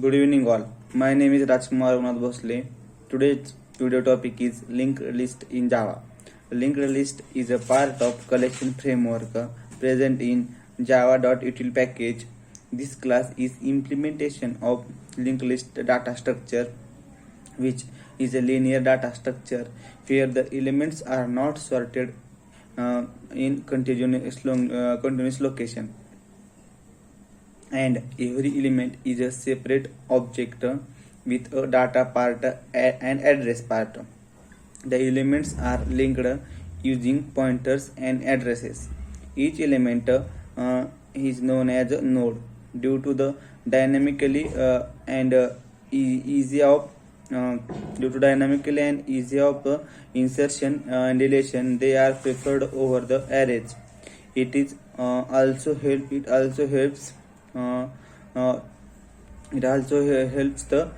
Good evening, all. My name is Rajkumar Unath Bhosle. Today's video topic is linked list in Java. Linked list is a part of collection framework present in java.util package. This class is implementation of linked list data structure, which is a linear data structure where the elements are not sorted in continuous location, and every element is a separate object with a data part and address part. The elements are linked using pointers and addresses. Each element is known as a node. Due to the dynamically and easy of due to dynamically and easy of insertion and deletion, they are preferred over the arrays. It also helps uh, uh, it also helps the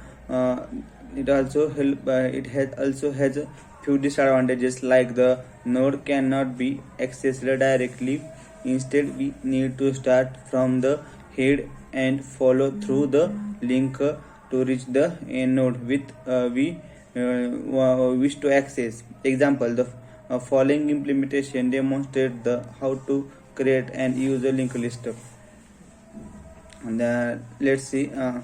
it also help it has also has a few disadvantages, like the node cannot be accessed directly. Instead, we need to start from the head and follow through the link to reach the end node with we wish to access. Example: the following implementation demonstrate the how to create and use a linked list. And let's see. Uh,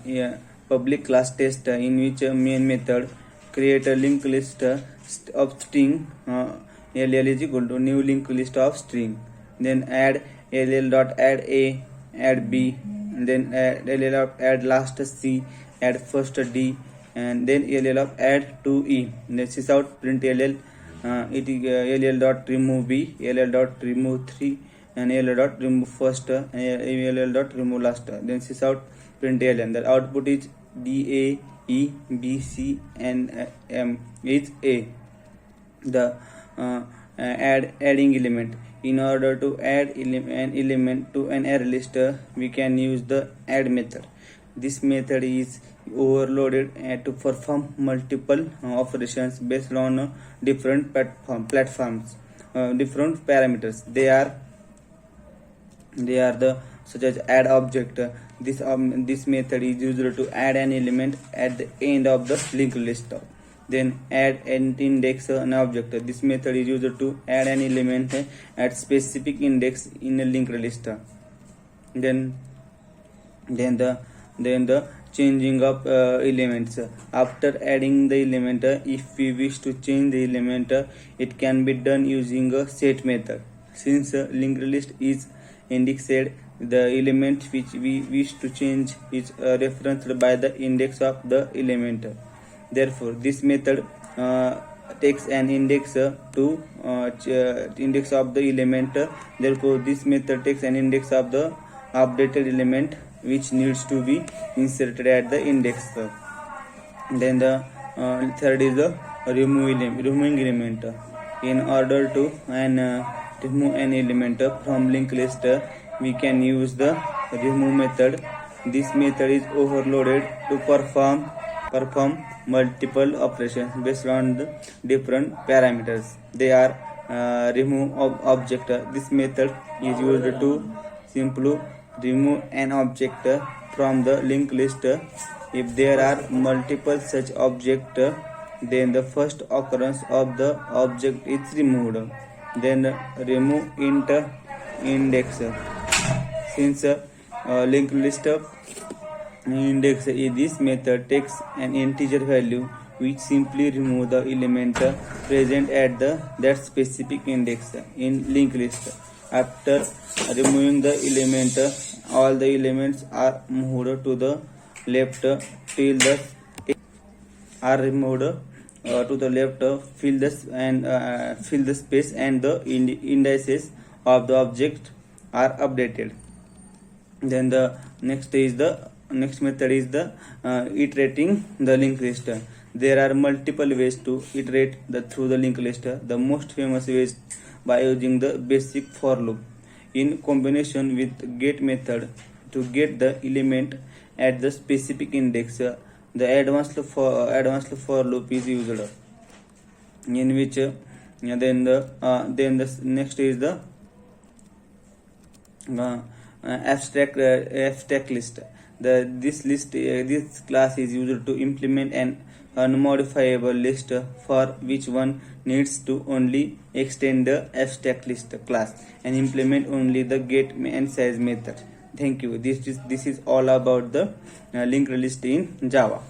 yeah, public class test in which main method create a linked list of string ll is equal to new linked list of string, then add ll dot add a, add b, and then ll of add last c, add first d, and then ll of add to e. This is out print ll. It is ll dot remove b, ll dot remove 3, and ll dot remove first, ll dot remove last. Then this is out print ln. The output is d a e b c and m is a. The adding element. In order to add an element to an array list, we can use the add method. This method is overloaded to perform multiple operations based on different platforms, different parameters. They are the such as add object. This method is used to add an element at the end of the linked list. Then add an index an object. This method is used to add an element at specific index in a linked list. Then the changing of elements. After adding the element, if we wish to change the element, it can be done using a set method. Since linked list is indexed, the element which we wish to change is referenced by the index of the element. Therefore, this method takes an index to index of the element. Therefore, this method takes an index of the updated element which needs to be inserted at the index. Then the third is the removing element. In order to remove an element from linked list, we can use the remove method. This method is overloaded to perform multiple operations based on the different parameters. They are remove object. This method is used to simply remove an object from the linked list. If there are multiple such objects, then the first occurrence of the object is removed. Then remove int index. Since linked list index, this method takes an integer value which simply remove the element present at that specific index in linked list. After removing the element, all the elements are moved to the left till the are removed to the left, fill the space, and the indices of the object are updated. Then the next method is the iterating the linked list. There are multiple ways to iterate through the linked list. The most famous way is by using the basic for loop in combination with get method to get the element at the specific index. The advanced for loop is used, in which then the next is the abstract list. This class is used to implement an unmodifiable list for which one needs to only extend the abstract list class and implement only the get and size method. Thank you. This is all about the linked list in Java.